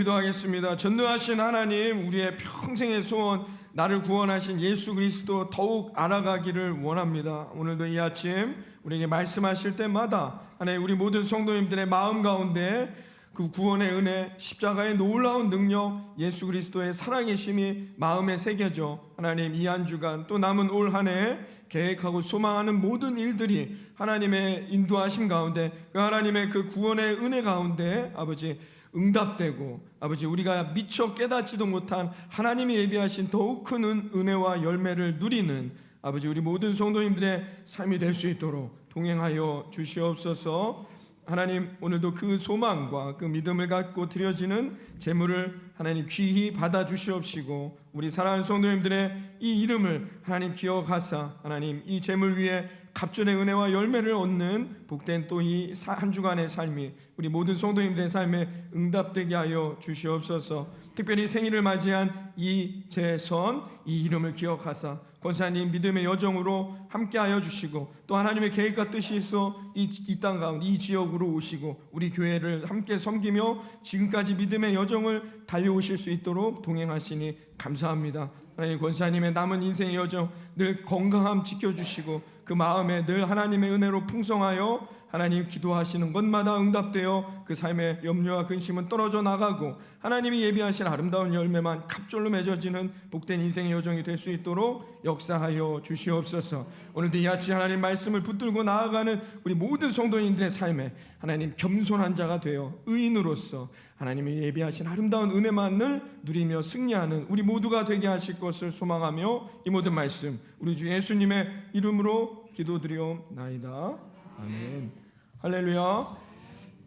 기도하겠습니다. 전능하신 하나님, 우리의 평생의 소원, 나를 구원하신 예수 그리스도 더욱 알아가기를 원합니다. 오늘도 이 아침 우리에게 말씀하실 때마다 하나님, 우리 모든 성도님들의 마음 가운데 그 구원의 은혜, 십자가의 놀라운 능력, 예수 그리스도의 살아계심이 마음에 새겨져 하나님, 이 한 주간 또 남은 올 한 해 계획하고 소망하는 모든 일들이 하나님의 인도하심 가운데, 그 하나님의 그 구원의 은혜 가운데 아버지 응답되고, 아버지 우리가 미처 깨닫지도 못한 하나님이 예비하신 더욱 큰 은혜와 열매를 누리는 아버지 우리 모든 성도님들의 삶이 될 수 있도록 동행하여 주시옵소서. 하나님, 오늘도 그 소망과 그 믿음을 갖고 드려지는 제물을 하나님 귀히 받아 주시옵시고, 우리 사랑하는 성도님들의 이 이름을 하나님 기억하사 하나님 이 제물 위에 갑절의 은혜와 열매를 얻는 복된 또 이 한 주간의 삶이 우리 모든 성도님들의 삶에 응답되게 하여 주시옵소서. 특별히 생일을 맞이한 이 제선, 이 이름을 기억하사 권사님 믿음의 여정으로 함께하여 주시고, 또 하나님의 계획과 뜻이 있어 이 땅 가운데 이 지역으로 오시고 우리 교회를 함께 섬기며 지금까지 믿음의 여정을 달려오실 수 있도록 동행하시니 감사합니다. 하나님, 권사님의 남은 인생의 여정 늘 건강함 지켜주시고 그 마음에 늘 하나님의 은혜로 풍성하여 하나님 기도하시는 것마다 응답되어 그 삶의 염려와 근심은 떨어져 나가고 하나님이 예비하신 아름다운 열매만 갑절로 맺어지는 복된 인생의 여정이 될 수 있도록 역사하여 주시옵소서. 오늘도 이 아침 하나님 말씀을 붙들고 나아가는 우리 모든 성도님들의 삶에 하나님 겸손한 자가 되어 의인으로서 하나님이 예비하신 아름다운 은혜만을 누리며 승리하는 우리 모두가 되게 하실 것을 소망하며 이 모든 말씀 우리 주 예수님의 이름으로 기도드리옵나이다. 아멘. 할렐루야.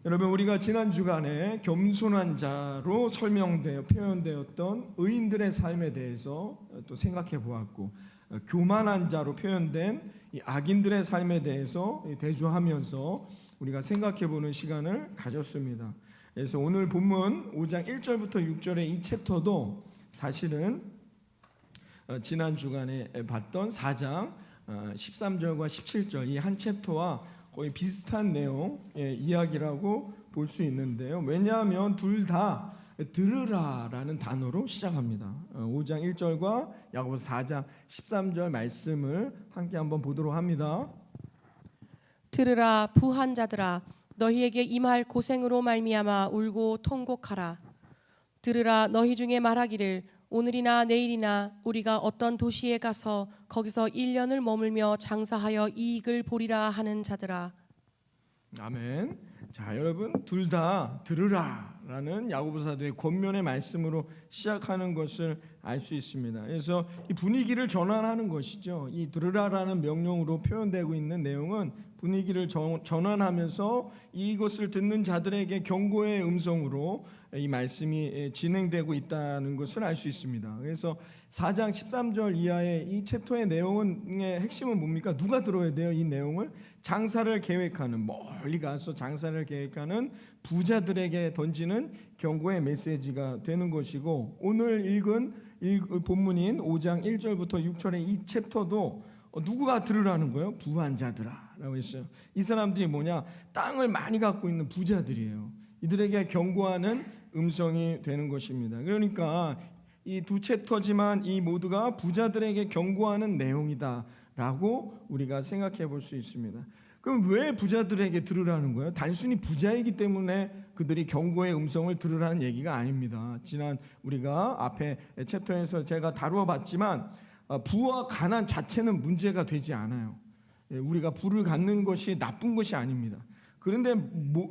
여러분, 우리가 지난 주간에 겸손한 자로 표현되었던 의인들의 삶에 대해서 또 생각해 보았고, 교만한 자로 표현된 이 악인들의 삶에 대해서 대조하면서 우리가 생각해 보는 시간을 가졌습니다. 그래서 오늘 본문 5장 1절부터 6절의 이 챕터도 사실은 지난 주간에 봤던 4장 13절과 17절 이 한 챕터와 거의 비슷한 내용의 이야기라고 볼 수 있는데요. 왜냐하면 둘 다 들으라라는 단어로 시작합니다. 5장 1절과 야고보서 4장 13절 말씀을 함께 한번 보도록 합니다. 들으라 부한 자들아, 너희에게 임할 고생으로 말미암아 울고 통곡하라. 들으라, 너희 중에 말하기를 오늘이나 내일이나 우리가 어떤 도시에 가서 거기서 1년을 머물며 장사하여 이익을 보리라 하는 자들아. 아멘. 자, 여러분, 둘 다 들으라라는 야고보 사도의 권면의 말씀으로 시작하는 것을 알 수 있습니다. 그래서 이 분위기를 전환하는 것이죠. 이 들으라라는 명령으로 표현되고 있는 내용은 분위기를 전환하면서 이것을 듣는 자들에게 경고의 음성으로 이 말씀이 진행되고 있다는 것을 알 수 있습니다. 그래서 4장 13절 이하의 이 챕터의 내용의 핵심은 뭡니까? 누가 들어야 돼요? 이 내용을 장사를 계획하는, 멀리 가서 장사를 계획하는 부자들에게 던지는 경고의 메시지가 되는 것이고, 오늘 읽은 본문인 5장 1절부터 6절의 이 챕터도 누구가 들으라는 거예요? 부한 자들아 라고 했어요. 이 사람들이 뭐냐? 땅을 많이 갖고 있는 부자들이에요. 이들에게 경고하는 음성이 되는 것입니다. 그러니까 이 두 챕터지만 이 모두가 부자들에게 경고하는 내용이다라고 우리가 생각해 볼 수 있습니다. 그럼 왜 부자들에게 들으라는 거예요? 단순히 부자이기 때문에 그들이 경고의 음성을 들으라는 얘기가 아닙니다. 지난 우리가 앞에 챕터에서 제가 다루어 봤지만 부와 가난 자체는 문제가 되지 않아요. 우리가 부를 갖는 것이 나쁜 것이 아닙니다. 그런데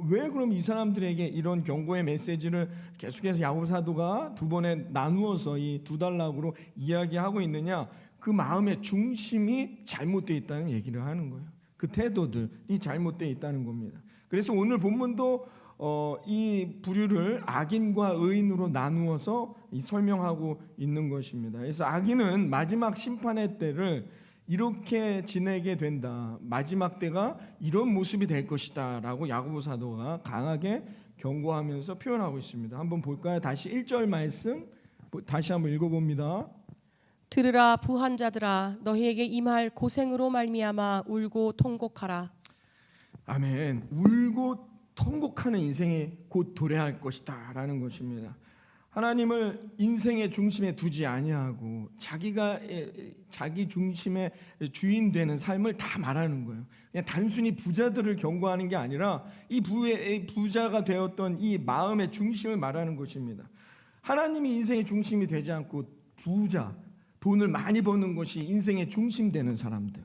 왜 그럼 이 사람들에게 이런 경고의 메시지를 계속해서 야고보 사도가 두 번에 나누어서 이 두 단락으로 이야기하고 있느냐? 그 마음의 중심이 잘못되어 있다는 얘기를 하는 거예요. 그 태도들이 잘못되어 있다는 겁니다. 그래서 오늘 본문도 이 부류를 악인과 의인으로 나누어서 설명하고 있는 것입니다. 그래서 악인은 마지막 심판의 때를 이렇게 지내게 된다, 마지막 때가 이런 모습이 될 것이다 라고 야고보 사도가 강하게 경고하면서 표현하고 있습니다. 한번 볼까요? 다시 1절 말씀 다시 한번 읽어봅니다. 들으라 부한 자들아, 너희에게 임할 고생으로 말미암아 울고 통곡하라. 아멘. 울고 통곡하는 인생이 곧 도래할 것이다 라는 것입니다. 하나님을 인생의 중심에 두지 아니하고 자기 중심의 주인 되는 삶을 다 말하는 거예요. 그냥 단순히 부자들을 경고하는 게 아니라 이 부자가 되었던 이 마음의 중심을 말하는 것입니다. 하나님이 인생의 중심이 되지 않고 부자, 돈을 많이 버는 것이 인생의 중심 되는 사람들,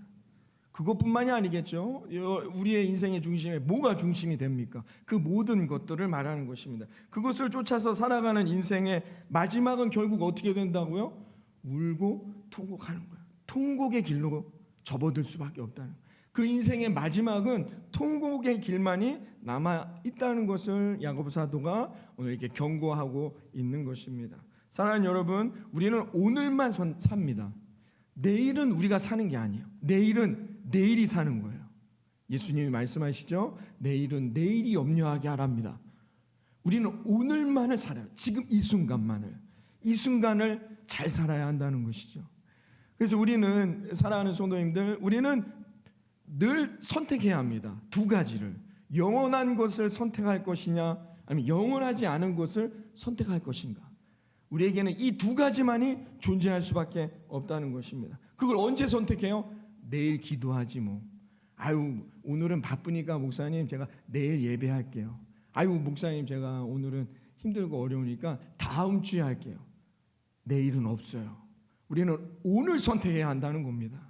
그것뿐만이 아니겠죠. 우리의 인생의 중심에 뭐가 중심이 됩니까? 그 모든 것들을 말하는 것입니다. 그것을 쫓아서 살아가는 인생의 마지막은 결국 어떻게 된다고요? 울고 통곡하는 거예요. 통곡의 길로 접어들 수밖에 없다는 거예요. 그 인생의 마지막은 통곡의 길만이 남아 있다는 것을 야고보 사도가 오늘 이렇게 경고하고 있는 것입니다. 사랑하는 여러분, 우리는 오늘만 삽니다. 내일은 우리가 사는 게 아니에요. 내일은 내일이 사는 거예요. 예수님이 말씀하시죠. 내일은 내일이 염려하게 하랍니다. 우리는 오늘만을 살아요. 지금 이 순간을 잘 살아야 한다는 것이죠. 그래서 우리는, 사랑하는 성도님들, 우리는 늘 선택해야 합니다. 두 가지를. 영원한 것을 선택할 것이냐, 아니면 영원하지 않은 것을 선택할 것인가. 우리에게는 이 두 가지만이 존재할 수밖에 없다는 것입니다. 그걸 언제 선택해요? 내일 기도하지 뭐. 아유, 오늘은 바쁘니까 목사님 제가 내일 예배할게요. 아유, 목사님 제가 오늘은 힘들고 어려우니까 다음 주에 할게요. 내일은 없어요. 우리는 오늘 선택해야 한다는 겁니다.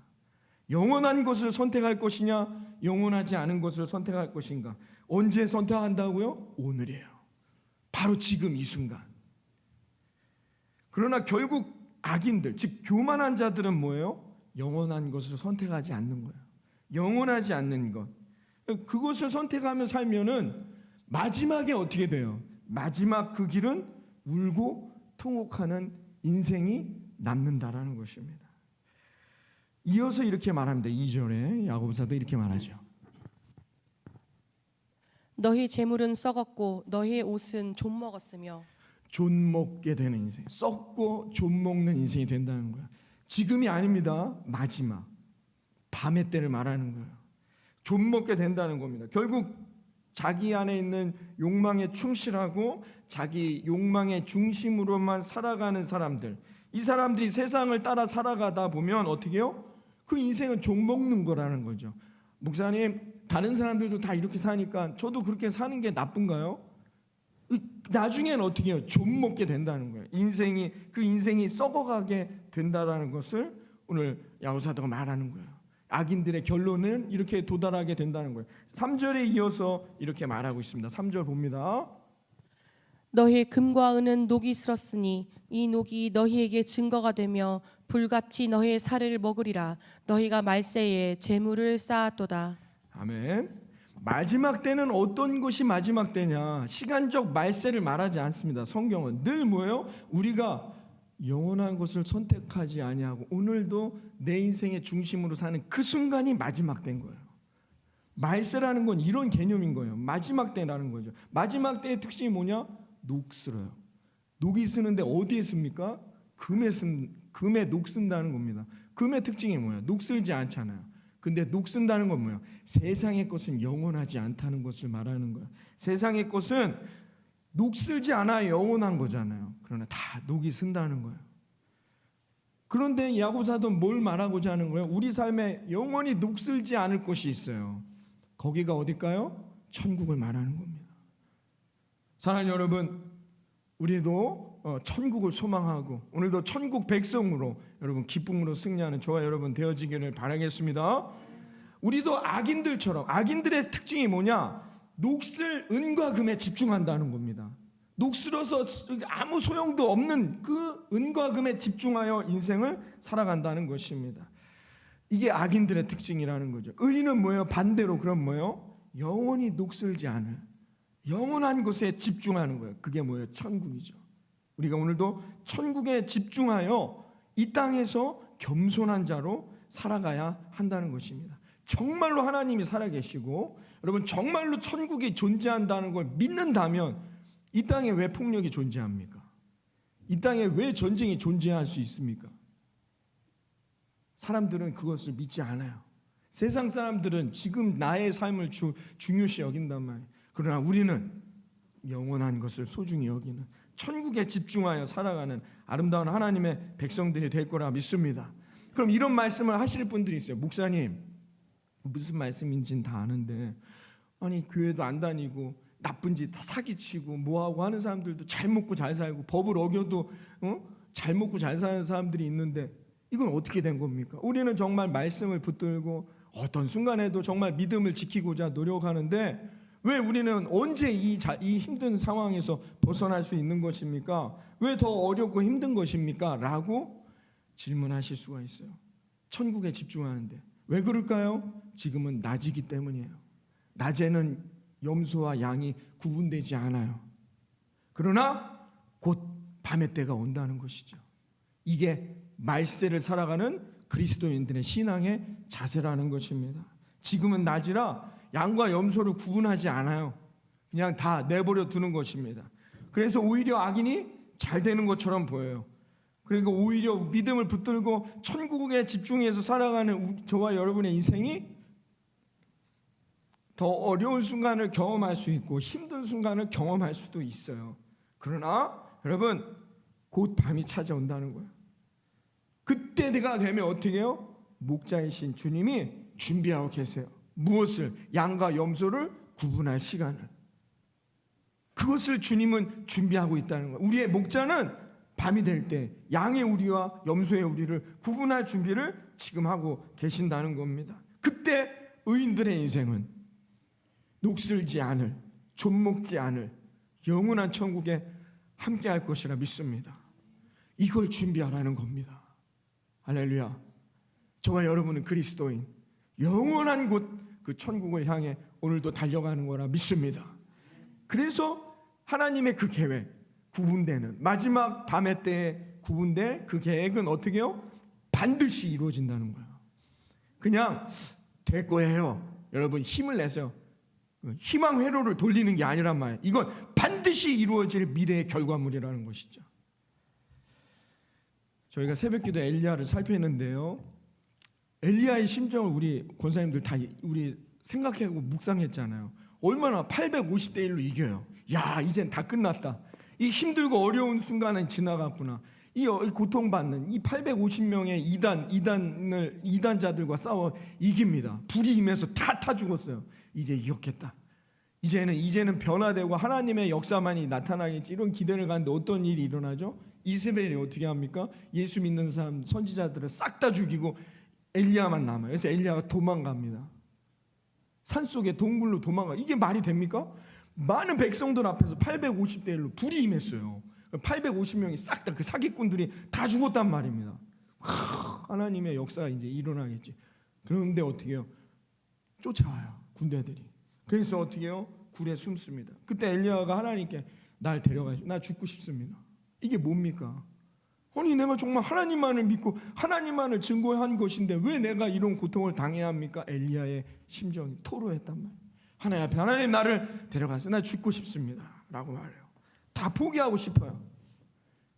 영원한 것을 선택할 것이냐, 영원하지 않은 것을 선택할 것인가. 언제 선택한다고요? 오늘이에요. 바로 지금 이 순간. 그러나 결국 악인들, 즉 교만한 자들은 뭐예요? 영원한 것을 선택하지 않는 거예요. 영원하지 않는 것. 그것을 선택하며 살면은 마지막에 어떻게 돼요? 마지막 그 길은 울고 통곡하는 인생이 남는다라는 것입니다. 이어서 이렇게 말합니다. 2절에 야고보사도 이렇게 말하죠. 너희 재물은 썩었고 너희의 옷은 좀 먹었으며. 좀 먹게 되는 인생, 썩고 좀 먹는 인생이 된다는 거예요. 지금이 아닙니다. 마지막 밤의 때를 말하는 거예요. 좀 먹게 된다는 겁니다. 결국 자기 안에 있는 욕망에 충실하고 자기 욕망의 중심으로만 살아가는 사람들, 이 사람들이 세상을 따라 살아가다 보면 어떻게 해요? 그 인생은 좀 먹는 거라는 거죠. 목사님, 다른 사람들도 다 이렇게 사니까 저도 그렇게 사는 게 나쁜가요? 나중에는 어떻게 해요? 좀 먹게 된다는 거예요. 그 인생이 썩어가게 된다라는 것을 오늘 야고보사도가 말하는 거예요. 악인들의 결론은 이렇게 도달하게 된다는 거예요. 3절에 이어서 이렇게 말하고 있습니다. 3절 봅니다. 너희의 금과 은은 녹이 슬었으니 이 녹이 너희에게 증거가 되며 불같이 너희의 살을 먹으리라. 너희가 말세에 재물을 쌓았도다. 아멘. 마지막 때는 어떤 것이 마지막 때냐? 시간적 말세를 말하지 않습니다. 성경은 늘 뭐예요? 우리가 영원한 것을 선택하지 아니하고 오늘도 내 인생의 중심으로 사는 그 순간이 마지막 때인 거예요. 말세라는 건 이런 개념인 거예요. 마지막 때라는 거죠. 마지막 때의 특징이 뭐냐? 녹슬어요. 녹이 쓰는데 어디에 씁니까? 금에 녹 쓴다는 겁니다. 금의 특징이 뭐예요? 녹슬지 않잖아요. 근데 녹슨다는 건 뭐예요? 세상의 것은 영원하지 않다는 것을 말하는 거예요. 세상의 것은 녹슬지 않아 영원한 거잖아요. 그러나 다 녹이 쓴다는 거예요. 그런데 야고보사도는 뭘 말하고자 하는 거예요? 우리 삶에 영원히 녹슬지 않을 것이 있어요. 거기가 어딜까요? 천국을 말하는 겁니다. 사랑하는 여러분, 우리도 천국을 소망하고 오늘도 천국 백성으로 여러분 기쁨으로 승리하는 저와 여러분 되어지기를 바라겠습니다. 우리도 악인들의 특징이 뭐냐? 녹슬 은과 금에 집중한다는 겁니다. 녹슬어서 아무 소용도 없는 그 은과 금에 집중하여 인생을 살아간다는 것입니다. 이게 악인들의 특징이라는 거죠. 의인은 뭐예요? 반대로 그럼 뭐예요? 영원히 녹슬지 않을 영원한 것에 집중하는 거예요. 그게 뭐예요? 천국이죠. 우리가 오늘도 천국에 집중하여 이 땅에서 겸손한 자로 살아가야 한다는 것입니다. 정말로 하나님이 살아계시고 여러분 정말로 천국이 존재한다는 걸 믿는다면 이 땅에 왜 폭력이 존재합니까? 이 땅에 왜 전쟁이 존재할 수 있습니까? 사람들은 그것을 믿지 않아요. 세상 사람들은 지금 나의 삶을 중요시 여긴단 말이에요. 그러나 우리는 영원한 것을 소중히 여기는 천국에 집중하여 살아가는 아름다운 하나님의 백성들이 될 거라 믿습니다. 그럼 이런 말씀을 하실 분들이 있어요. 목사님, 무슨 말씀인지는 다 아는데 아니 교회도 안 다니고 나쁜 짓 다 사기치고 뭐하고 하는 사람들도 잘 먹고 잘 살고 법을 어겨도 잘 먹고 잘 사는 사람들이 있는데 이건 어떻게 된 겁니까? 우리는 정말 말씀을 붙들고 어떤 순간에도 정말 믿음을 지키고자 노력하는데 왜 우리는 언제 이 힘든 상황에서 벗어날 수 있는 것입니까? 왜 더 어렵고 힘든 것입니까? 라고 질문하실 수가 있어요. 천국에 집중하는데 왜 그럴까요? 지금은 낮이기 때문이에요. 낮에는 염소와 양이 구분되지 않아요. 그러나 곧 밤의 때가 온다는 것이죠. 이게 말세를 살아가는 그리스도인들의 신앙의 자세라는 것입니다. 지금은 낮이라 양과 염소를 구분하지 않아요. 그냥 다 내버려 두는 것입니다. 그래서 오히려 악인이 잘 되는 것처럼 보여요. 그리고 오히려 믿음을 붙들고 천국에 집중해서 살아가는 저와 여러분의 인생이 더 어려운 순간을 경험할 수 있고 힘든 순간을 경험할 수도 있어요. 그러나 여러분 곧 밤이 찾아온다는 거예요. 그때가 되면 어떻게 해요? 목자이신 주님이 준비하고 계세요. 무엇을? 양과 염소를 구분할 시간을. 그것을 주님은 준비하고 있다는 거예요. 우리의 목자는 밤이 될 때 양의 우리와 염소의 우리를 구분할 준비를 지금 하고 계신다는 겁니다. 그때 의인들의 인생은 녹슬지 않을, 좀먹지 않을 영원한 천국에 함께할 것이라 믿습니다. 이걸 준비하라는 겁니다. 할렐루야. 저와 여러분은 그리스도인 영원한 곳 그 천국을 향해 오늘도 달려가는 거라 믿습니다. 그래서 하나님의 그 계획, 구분되는 마지막 밤의 때에 구분될 그 계획은 어떻게 해요? 반드시 이루어진다는 거예요. 그냥 될 거예요. 여러분 힘을 내세요. 희망 회로를 돌리는 게 아니란 말이에요. 이건 반드시 이루어질 미래의 결과물이라는 것이죠. 저희가 새벽기도 엘리야를 살펴봤는데요. 엘리야의 심정을 우리 권사님들 다 우리 생각하고 묵상했잖아요. 얼마나 850대 1로 이겨요. 야, 이젠 다 끝났다. 이 힘들고 어려운 순간은 지나갔구나. 이 고통받는 이 850명의 이단자들과 싸워 이깁니다. 불이 임해서 다 죽었어요. 이제 이겼겠다. 이제는 변화되고 하나님의 역사만이 나타나겠지. 이런 기대를 갖는데 어떤 일이 일어나죠? 이세벨이 어떻게 합니까? 예수 믿는 사람 선지자들을 싹 다 죽이고 엘리야만 남아요. 그래서 엘리야가 도망갑니다. 산속에 동굴로 도망가. 이게 말이 됩니까? 많은 백성들 앞에서 850대 1로 불이 임했어요. 850명이 싹 다 그 사기꾼들이 다 죽었단 말입니다. 하나님의 역사가 이제 일어나겠지. 그런데 어떻게 해요? 쫓아와요. 군대들이. 그래서 어떻게 해요? 굴에 숨습니다. 그때 엘리야가 하나님께 날 데려가시오. 나 죽고 싶습니다. 이게 뭡니까? 아니 내가 정말 하나님만을 믿고 하나님만을 증거한 것인데 왜 내가 이런 고통을 당해야 합니까? 엘리야의 심정이 토로했단 말이에요. 하나님 앞에 하나님 나를 데려가세요. 나 죽고 싶습니다. 라고 말해요. 다 포기하고 싶어요.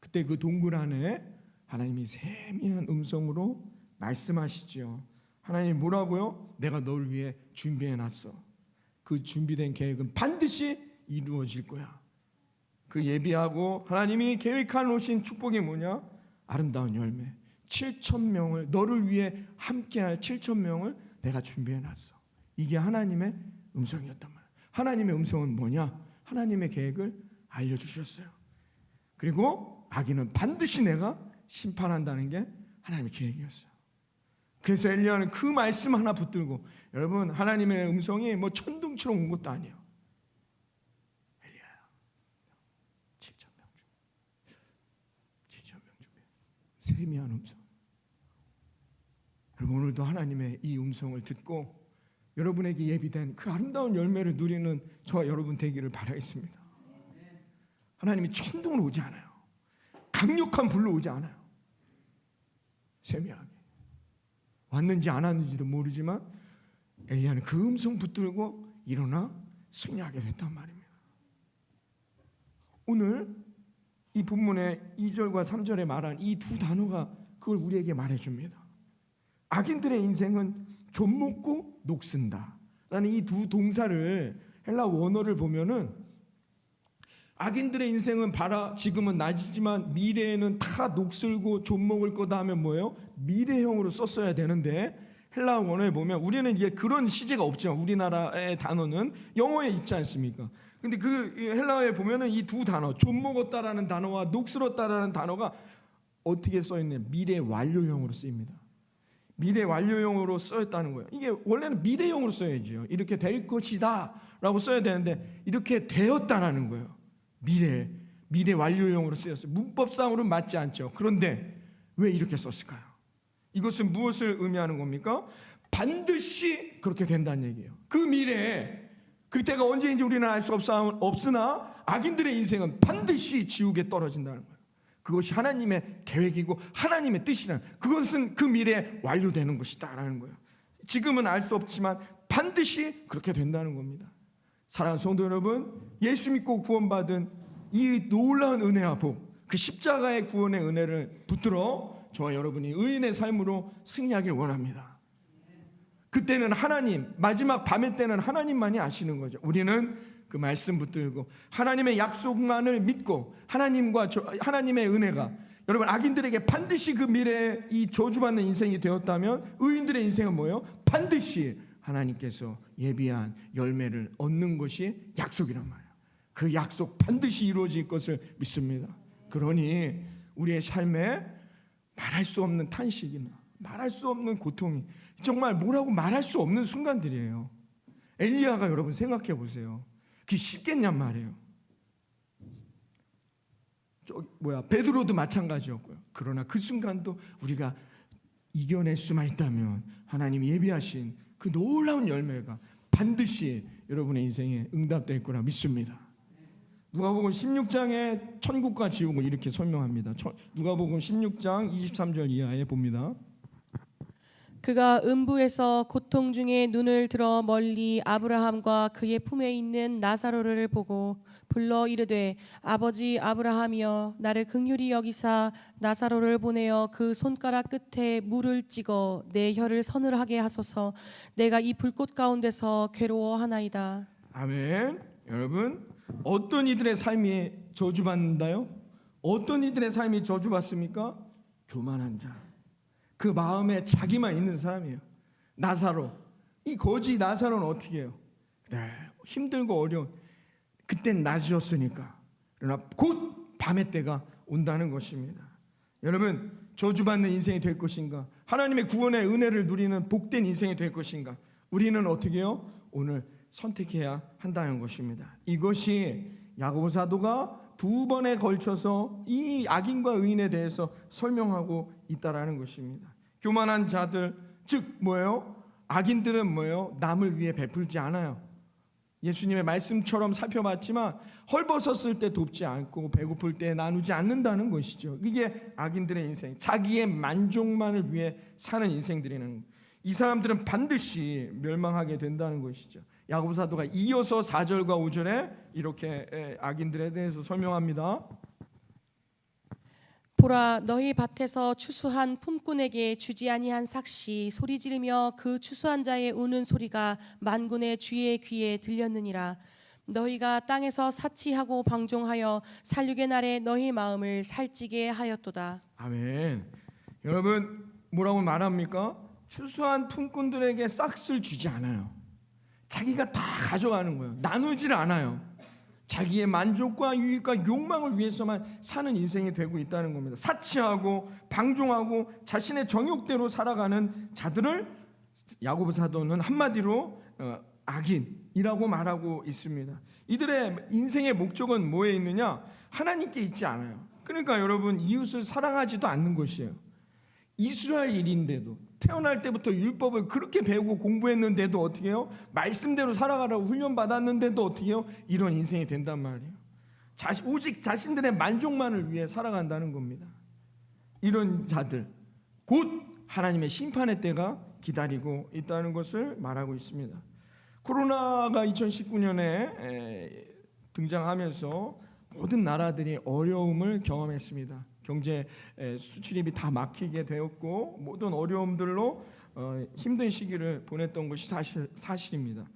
그때 그 동굴 안에 하나님이 세미한 음성으로 말씀하시죠. 하나님 뭐라고요? 내가 널 위해 준비해놨어. 그 준비된 계획은 반드시 이루어질 거야. 그 예비하고 하나님이 계획해 놓으신 축복이 뭐냐? 아름다운 열매 7,000명을 너를 위해 함께할 7,000명을 내가 준비해놨어. 이게 하나님의 음성이었단 말이야. 하나님의 음성은 뭐냐? 하나님의 계획을 알려주셨어요. 그리고 악인은 반드시 내가 심판한다는 게 하나님의 계획이었어요. 그래서 엘리야는 그 말씀 하나 붙들고, 여러분 하나님의 음성이 뭐 천둥처럼 온 것도 아니에요. 엘리야야 7,000명 준비해. 세미한 음성. 여러분 오늘도 하나님의 이 음성을 듣고 여러분에게 예비된 그 아름다운 열매를 누리는 저와 여러분 되기를 바라겠습니다. 하나님이 천둥으로 오지 않아요. 강력한 불로 오지 않아요. 세미하게 왔는지 안 왔는지도 모르지만 엘리야는 그 음성 붙들고 일어나 승리하게 됐단 말입니다. 오늘 이 본문의 2절과 3절에 말한 이 두 단어가 그걸 우리에게 말해줍니다. 악인들의 인생은 좀먹고 녹슨다 라는 이 두 동사를 헬라 원어를 보면은 악인들의 인생은 봐라 지금은 낮이지만 미래에는 다 녹슬고 좀먹을 거다 하면 뭐예요? 미래형으로 썼어야 되는데 헬라어 원어에 보면 우리는 이게 그런 시제가 없죠. 우리나라의 단어는 영어에 있지 않습니까? 근데 그 헬라어에 보면은 이 두 단어 좀먹었다라는 단어와 녹슬었다라는 단어가 어떻게 써 있냐? 미래 완료형으로 쓰입니다. 미래 완료형으로 써있다는 거예요. 이게 원래는 미래형으로 써야죠. 이렇게 될 것이다라고 써야 되는데 이렇게 되었다라는 거예요. 미래 완료형으로 쓰였어요. 문법상으로는 맞지 않죠. 그런데 왜 이렇게 썼을까요? 이것은 무엇을 의미하는 겁니까? 반드시 그렇게 된다는 얘기예요. 그 미래에 그때가 언제인지 우리는 알 수 없으나 악인들의 인생은 반드시 지옥에 떨어진다는 거예요. 그것이 하나님의 계획이고 하나님의 뜻이라는, 그것은 그 미래에 완료되는 것이다라는 거예요. 지금은 알 수 없지만 반드시 그렇게 된다는 겁니다. 사랑하는 성도 여러분, 예수 믿고 구원받은 이 놀라운 은혜와 복, 그 십자가의 구원의 은혜를 붙들어 저와 여러분이 의인의 삶으로 승리하길 원합니다. 그때는 하나님, 마지막 밤의 때는 하나님만이 아시는 거죠. 우리는 그 말씀 붙들고 하나님의 약속만을 믿고 하나님의 은혜가 여러분 악인들에게 반드시 그 미래에 이 저주받는 인생이 되었다면 의인들의 인생은 뭐예요? 반드시 하나님께서 예비한 열매를 얻는 것이 약속이란 말이에요. 그 약속 반드시 이루어질 것을 믿습니다. 그러니 우리의 삶에 말할 수 없는 탄식이나 말할 수 없는 고통이 정말 뭐라고 말할 수 없는 순간들이에요. 엘리야가 여러분 생각해 보세요. 그게 쉽겠냔 말이에요. 베드로도 마찬가지였고요. 그러나 그 순간도 우리가 이겨낼 수만 있다면 하나님이 예비하신 그 놀라운 열매가 반드시 여러분의 인생에 응답될 거라 믿습니다. 누가복음 16장에 천국과 지옥을 이렇게 설명합니다. 누가복음 16장 23절 이하에 봅니다. 그가 음부에서 고통 중에 눈을 들어 멀리 아브라함과 그의 품에 있는 나사로를 보고 불러 이르되 아버지 아브라함이여 나를 긍휼히 여기사 나사로를 보내어 그 손가락 끝에 물을 찍어 내 혀를 서늘하게 하소서. 내가 이 불꽃 가운데서 괴로워하나이다. 아멘. 여러분, 어떤 이들의 삶이 저주받는다요? 어떤 이들의 삶이 저주받습니까? 교만한 자, 그 마음에 자기만 있는 사람이에요. 나사로, 이 거지 나사로는 어떻게 해요? 네, 힘들고 어려운 그땐 낮이었으니까. 그러나 곧 밤의 때가 온다는 것입니다. 여러분, 저주받는 인생이 될 것인가? 하나님의 구원의 은혜를 누리는 복된 인생이 될 것인가? 우리는 어떻게 해요? 오늘 선택해야 한다는 것입니다. 이것이 야고보 사도가 두 번에 걸쳐서 이 악인과 의인에 대해서 설명하고 있다라는 것입니다. 교만한 자들, 즉 뭐예요? 악인들은 뭐예요? 남을 위해 베풀지 않아요. 예수님의 말씀처럼 살펴봤지만 헐벗었을 때 돕지 않고 배고플 때 나누지 않는다는 것이죠. 이게 악인들의 인생, 자기의 만족만을 위해 사는 인생들이는, 이 사람들은 반드시 멸망하게 된다는 것이죠. 야고보 사도가 이어서 4절과 5절에 이렇게 악인들에 대해서 설명합니다. 보라 너희 밭에서 추수한 품꾼에게 주지 아니한 삭시 소리 지르며 그 추수한 자의 우는 소리가 만군의 주의 귀에 들렸느니라. 너희가 땅에서 사치하고 방종하여 살육의 날에 너희 마음을 살찌게 하였도다. 아멘. 여러분, 뭐라고 말합니까? 추수한 품꾼들에게 싹을 주지 않아요. 자기가 다 가져가는 거예요. 나누질 않아요. 자기의 만족과 유익과 욕망을 위해서만 사는 인생이 되고 있다는 겁니다. 사치하고 방종하고 자신의 정욕대로 살아가는 자들을 야고보 사도는 한마디로 악인이라고 말하고 있습니다. 이들의 인생의 목적은 뭐에 있느냐? 하나님께 있지 않아요. 그러니까 여러분, 이웃을 사랑하지도 않는 것이에요. 이스라엘인데도 태어날 때부터 율법을 그렇게 배우고 공부했는데도 어떻게 해요? 말씀대로 살아가라고 훈련받았는데도 어떻게 해요? 이런 인생이 된단 말이에요. 오직 자신들의 만족만을 위해 살아간다는 겁니다. 이런 자들, 곧 하나님의 심판의 때가 기다리고 있다는 것을 말하고 있습니다. 코로나가 2019년에 등장하면서 모든 나라들이 어려움을 경험했습니다. 경제 수출입이 다 막히게 되었고 모든 어려움들로 힘든 시기를 보냈던 것이 사실입니다.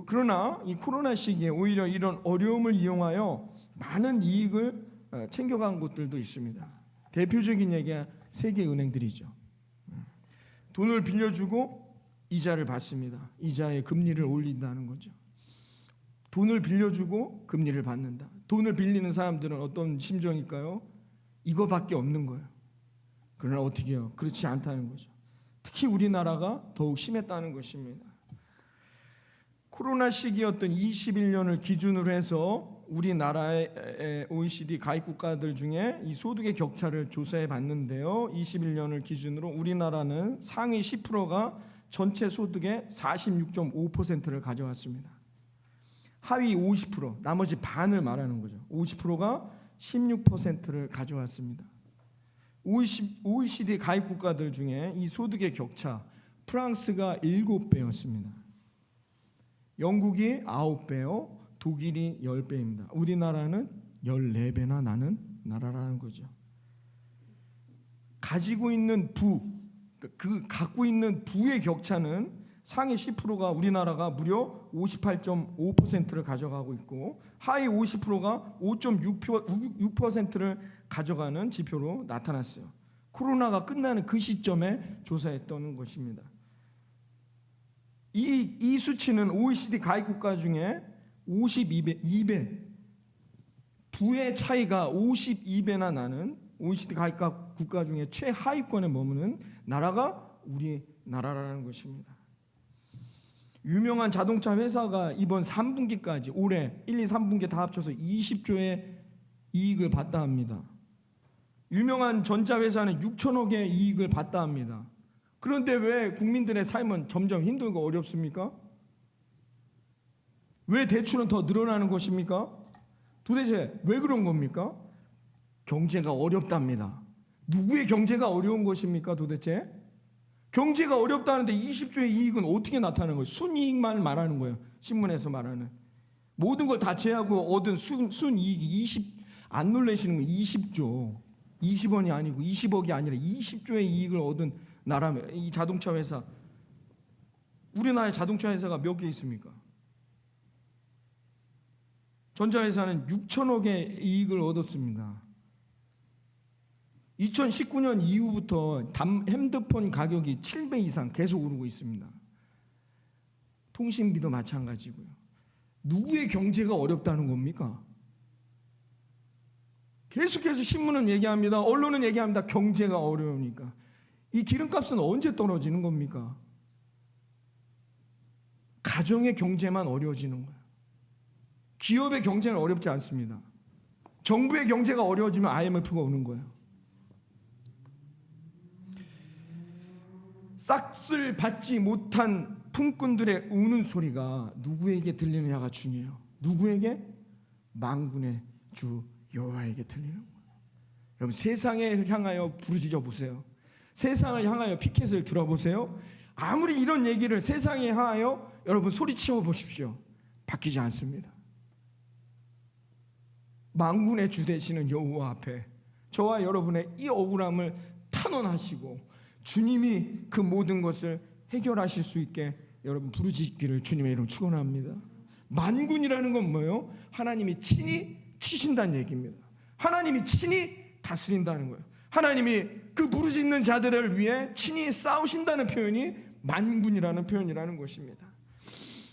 그러나 이 코로나 시기에 오히려 이런 어려움을 이용하여 많은 이익을 챙겨간 곳들도 있습니다. 대표적인 얘기가 세계 은행들이죠. 돈을 빌려주고 이자를 받습니다. 이자의 금리를 올린다는 거죠. 돈을 빌려주고 금리를 받는다. 돈을 빌리는 사람들은 어떤 심정일까요? 이거밖에 없는 거예요. 그러나 어떻게 해요? 그렇지 않다는 거죠. 특히 우리나라가 더욱 심했다는 것입니다. 코로나 시기였던 21년을 기준으로 해서 우리나라의 OECD 가입 국가들 중에 이 소득의 격차를 조사해 봤는데요. 21년을 기준으로 우리나라는 상위 10%가 전체 소득의 46.5%를 가져왔습니다. 하위 50%, 나머지 반을 말하는 거죠. 50%가 16%를 가져왔습니다. OECD 가입 국가들 중에 이 소득의 격차, 프랑스가 7배였습니다. 영국이 9배요, 독일이 10배입니다. 우리나라는 14배나 나는 나라라는 거죠. 가지고 있는 갖고 있는 부의 격차는 상위 10%가 우리나라가 무려 58.5%를 가져가고 있고 하위 50%가 5.6%를 가져가는 지표로 나타났어요. 코로나가 끝나는 그 시점에 조사했던 것입니다. 이 수치는 OECD 가입 국가 중에 2배 부의 차이가 52배나 나는 OECD 가입 국가 중에 최하위권에 머무는 나라가 우리나라라는 것입니다. 유명한 자동차 회사가 이번 3분기까지 올해 1, 2, 3분기 다 합쳐서 20조의 이익을 봤다 합니다. 유명한 전자회사는 6천억의 이익을 봤다 합니다. 그런데 왜 국민들의 삶은 점점 힘들고 어렵습니까? 왜 대출은 더 늘어나는 것입니까? 도대체 왜 그런 겁니까? 경제가 어렵답니다. 누구의 경제가 어려운 것입니까 도대체? 경제가 어렵다는데 20조의 이익은 어떻게 나타나는 거예요? 순이익만 말하는 거예요. 신문에서 말하는. 모든 걸 다 제하고 얻은 순이익이 안 놀라시는 거예요. 20조. 20원이 아니고 20억이 아니라 20조의 이익을 얻은 나라면 이 자동차 회사. 우리나라의 자동차 회사가 몇 개 있습니까? 전자회사는 6천억의 이익을 얻었습니다. 2019년 이후부터 핸드폰 가격이 7배 이상 계속 오르고 있습니다. 통신비도 마찬가지고요. 누구의 경제가 어렵다는 겁니까? 계속해서 신문은 얘기합니다. 언론은 얘기합니다. 경제가 어려우니까. 이 기름값은 언제 떨어지는 겁니까? 가정의 경제만 어려워지는 거예요. 기업의 경제는 어렵지 않습니다. 정부의 경제가 어려워지면 IMF가 오는 거예요. 싹쓸 받지 못한 품꾼들의 우는 소리가 누구에게 들리느냐가 중요해요. 누구에게? 만군의 주 여호와에게 들리는 거예요. 여러분 세상을 향하여 부르짖어 보세요. 세상을 향하여 피켓을 들어보세요. 아무리 이런 얘기를 세상에 향하여 여러분 소리치워 보십시오. 바뀌지 않습니다. 만군의 주 되시는 여호와 앞에 저와 여러분의 이 억울함을 탄원하시고 주님이 그 모든 것을 해결하실 수 있게 여러분 부르짖기를 주님의 이름으로 축원합니다. 만군이라는 건 뭐예요? 하나님이 친히 치신다는 얘기입니다. 하나님이 친히 다스린다는 거예요. 하나님이 그 부르짖는 자들을 위해 친히 싸우신다는 표현이 만군이라는 표현이라는 것입니다.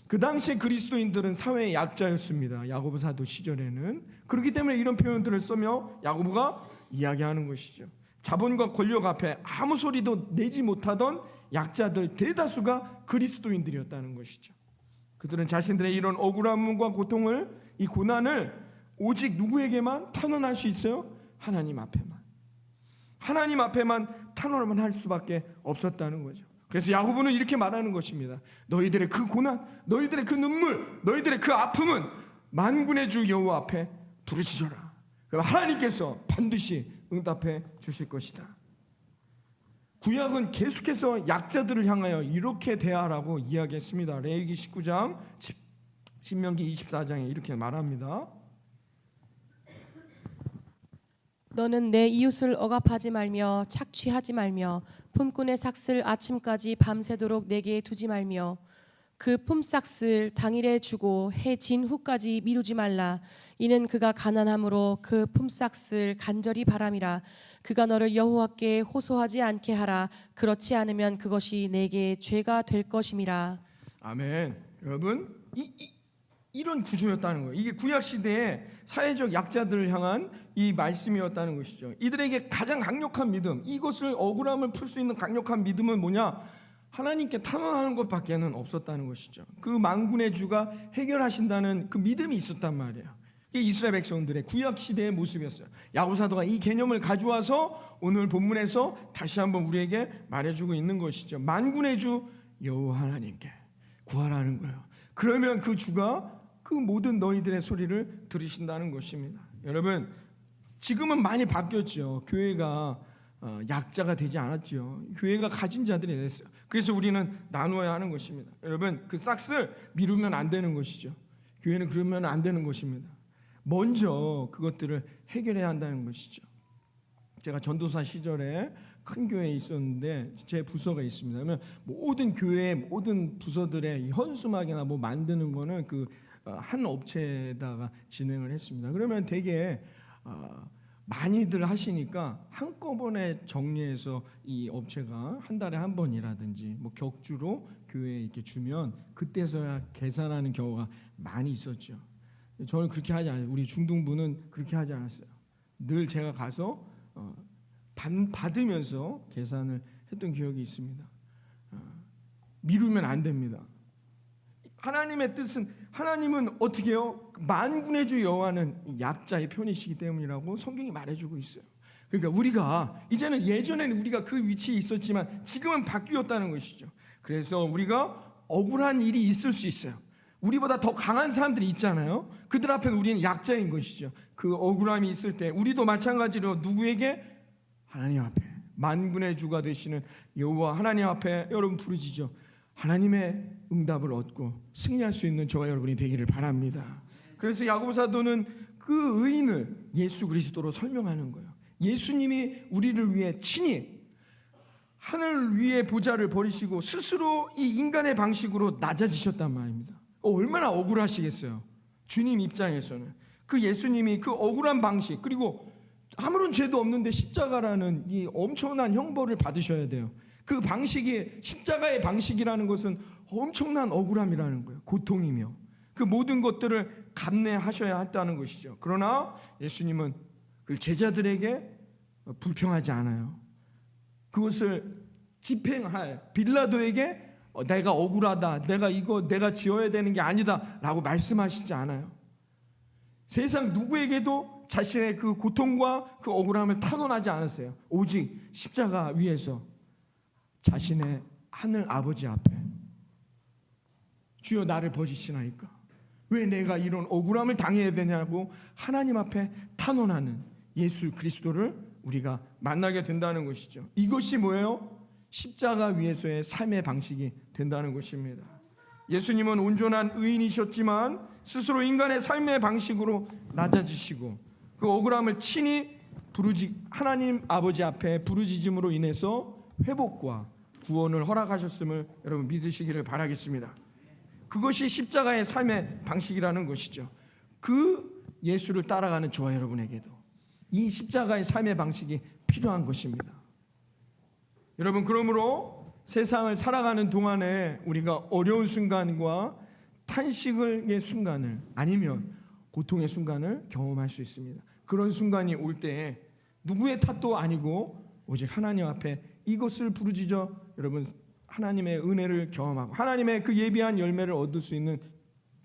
그 당시에 그리스도인들은 사회의 약자였습니다. 야고보 사도 시절에는. 그렇기 때문에 이런 표현들을 쓰며 야고보가 이야기하는 것이죠. 자본과 권력 앞에 아무 소리도 내지 못하던 약자들 대다수가 그리스도인들이었다는 것이죠. 그들은 자신들의 이런 억울함과 고통을, 이 고난을 오직 누구에게만 탄원할 수 있어요? 하나님 앞에만. 하나님 앞에만 탄원을 할 수밖에 없었다는 거죠. 그래서 야고보는 이렇게 말하는 것입니다. 너희들의 그 고난, 너희들의 그 눈물, 너희들의 그 아픔은 만군의 주 여호와 앞에 부르짖어라. 그럼 하나님께서 반드시 응답해 주실 것이다. 구약은 계속해서 약자들을 향하여 이렇게 대하라고 이야기했습니다. 레위기 19장, 신명기 24장에 이렇게 말합니다. 너는 내 이웃을 억압하지 말며 착취하지 말며 품꾼의 삭슬 아침까지 밤새도록 내게 두지 말며 그 품삯을 당일에 주고 해 진 후까지 미루지 말라. 이는 그가 가난함으로 그 품삯을 간절히 바람이라. 그가 너를 여호와께 호소하지 않게 하라. 그렇지 않으면 그것이 내게 죄가 될 것임이라. 아멘. 여러분, 이런 구조였다는 거예요. 이게 구약 시대의 사회적 약자들을 향한 이 말씀이었다는 것이죠. 이들에게 가장 강력한 믿음, 이것을 억울함을 풀 수 있는 강력한 믿음은 뭐냐? 하나님께 탄원하는 것밖에는 없었다는 것이죠. 그 만군의 주가 해결하신다는 그 믿음이 있었단 말이에요. 이게 이스라엘 백성들의 구약 시대의 모습이었어요. 야곱 사도가 이 개념을 가져와서 오늘 본문에서 다시 한번 우리에게 말해주고 있는 것이죠. 만군의 주 여호와 하나님께 구하라는 거예요. 그러면 그 주가 그 모든 너희들의 소리를 들으신다는 것입니다. 여러분, 지금은 많이 바뀌었죠. 교회가 약자가 되지 않았죠. 교회가 가진 자들이 됐어요. 그래서 우리는 나누어야 하는 것입니다. 여러분, 그 싹을 미루면 안 되는 것이죠. 교회는 그러면 안 되는 것입니다. 먼저 그것들을 해결해야 한다는 것이죠. 제가 전도사 시절에 큰 교회에 있었는데 제 부서가 있습니다. 그러면 모든 교회 모든 부서들의 현수막이나 뭐 만드는 거는 그 한 업체에다가 진행을 했습니다. 그러면 되게 많이들 하시니까 한꺼번에 정리해서 이 업체가 한 달에 한 번이라든지 뭐 격주로 교회에 이렇게 주면 그때서야 계산하는 경우가 많이 있었죠. 저는 그렇게 하지 않아요. 우리 중등부는 그렇게 하지 않았어요. 늘 제가 가서 받으면서 계산을 했던 기억이 있습니다. 미루면 안 됩니다. 하나님의 뜻은, 하나님은 어떻게 해요? 만군의 주 여호와는 약자의 편이시기 때문이라고 성경이 말해주고 있어요. 그러니까 우리가 이제는, 예전에는 우리가 그 위치에 있었지만 지금은 바뀌었다는 것이죠. 그래서 우리가 억울한 일이 있을 수 있어요. 우리보다 더 강한 사람들이 있잖아요. 그들 앞에는 우리는 약자인 것이죠. 그 억울함이 있을 때 우리도 마찬가지로 누구에게? 하나님 앞에, 만군의 주가 되시는 여호와 하나님 앞에 여러분 부르짖어 하나님의 응답을 얻고 승리할 수 있는 저와 여러분이 되기를 바랍니다. 그래서 야고보 사도는 그 의인을 예수 그리스도로 설명하는 거예요. 예수님이 우리를 위해 친히 하늘 위의 보좌를 버리시고 스스로 이 인간의 방식으로 낮아지셨단 말입니다. 얼마나 억울하시겠어요. 주님 입장에서는 그 예수님이 그 억울한 방식, 그리고 아무런 죄도 없는데 십자가라는 이 엄청난 형벌을 받으셔야 돼요. 그 방식이, 십자가의 방식이라는 것은 엄청난 억울함이라는 거예요. 고통이며 그 모든 것들을 감내하셔야 한다는 것이죠. 그러나 예수님은 그 제자들에게 불평하지 않아요. 그것을 집행할 빌라도에게 내가 억울하다, 내가 지어야 되는 게 아니다 라고 말씀하시지 않아요. 세상 누구에게도 자신의 그 고통과 그 억울함을 탄원하지 않았어요. 오직 십자가 위에서 자신의 하늘 아버지 앞에 주여 나를 버리시나이까? 왜 내가 이런 억울함을 당해야 되냐고 하나님 앞에 탄원하는 예수 그리스도를 우리가 만나게 된다는 것이죠. 이것이 뭐예요? 십자가 위에서의 삶의 방식이 된다는 것입니다. 예수님은 온전한 의인이셨지만 스스로 인간의 삶의 방식으로 낮아지시고 그 억울함을 친히 하나님 아버지 앞에 부르짖음으로 인해서 회복과 구원을 허락하셨음을 여러분 믿으시기를 바라겠습니다. 그것이 십자가의 삶의 방식이라는 것이죠. 그 예수를 따라가는 저와 여러분에게도 이 십자가의 삶의 방식이 필요한 것입니다. 여러분, 그러므로 세상을 살아가는 동안에 우리가 어려운 순간과 탄식의 순간을, 아니면 고통의 순간을 경험할 수 있습니다. 그런 순간이 올 때 누구의 탓도 아니고 오직 하나님 앞에 이것을 부르짖어 여러분 하나님의 은혜를 경험하고 하나님의 그 예비한 열매를 얻을 수 있는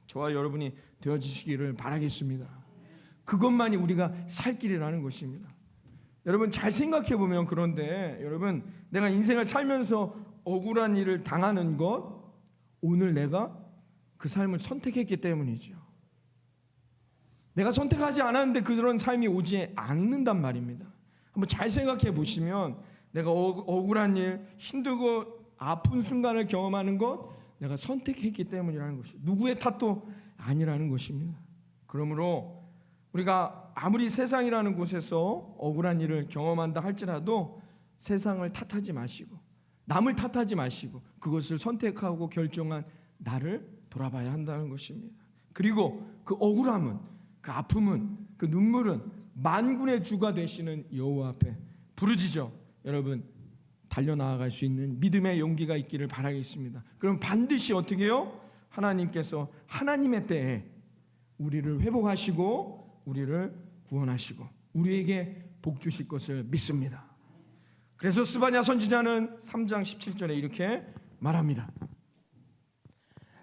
저와 여러분이 되어지시기를 바라겠습니다. 그것만이 우리가 살 길이라는 것입니다. 여러분 잘 생각해 보면, 그런데 여러분 내가 인생을 살면서 억울한 일을 당하는 것, 오늘 내가 그 삶을 선택했기 때문이죠. 내가 선택하지 않았는데 그런 삶이 오지 않는단 말입니다. 한번 잘 생각해 보시면 내가 억울한 일, 힘들고 아픈 순간을 경험하는 것, 내가 선택했기 때문이라는 것이 누구의 탓도 아니라는 것입니다. 그러므로 우리가 아무리 세상이라는 곳에서 억울한 일을 경험한다 할지라도 세상을 탓하지 마시고 남을 탓하지 마시고 그것을 선택하고 결정한 나를 돌아봐야 한다는 것입니다. 그리고 그 억울함은, 그 아픔은, 그 눈물은 만군의 주가 되시는 여호와 앞에 부르짖어 여러분 달려나아갈 수 있는 믿음의 용기가 있기를 바라겠습니다. 그럼 반드시 어떻게 해요? 하나님께서 하나님의 때에 우리를 회복하시고 우리를 구원하시고 우리에게 복 주실 것을 믿습니다. 그래서 스바냐 선지자는 3장 17절에 이렇게 말합니다.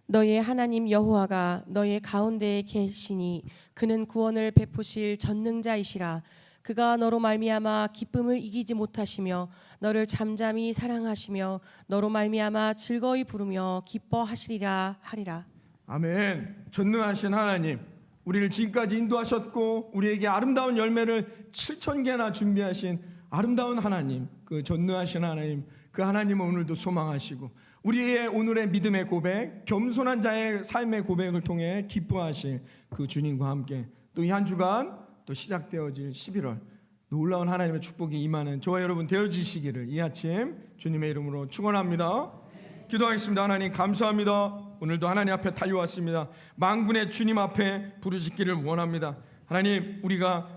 너의 하나님 여호와가 너의 가운데에 계시니 그는 구원을 베푸실 전능자이시라. 그가 너로 말미암아 기쁨을 이기지 못하시며 너를 잠잠히 사랑하시며 너로 말미암아 즐거이 부르며 기뻐하시리라 하리라. 아멘. 전능하신 하나님, 우리를 지금까지 인도하셨고 우리에게 아름다운 열매를 7,000개나 준비하신 아름다운 하나님, 그 전능하신 하나님, 그 하나님은 오늘도 소망하시고 우리의 오늘의 믿음의 고백, 겸손한 자의 삶의 고백을 통해 기뻐하실 그 주님과 함께 또 이 한 주간 또 시작되어질 11월 놀라운 하나님의 축복이 임하는 저와 여러분 되어지시기를 이 아침 주님의 이름으로 축원합니다. 기도하겠습니다. 하나님 감사합니다. 오늘도 하나님 앞에 달려왔습니다. 만군의 주님 앞에 부르짖기를 원합니다. 하나님, 우리가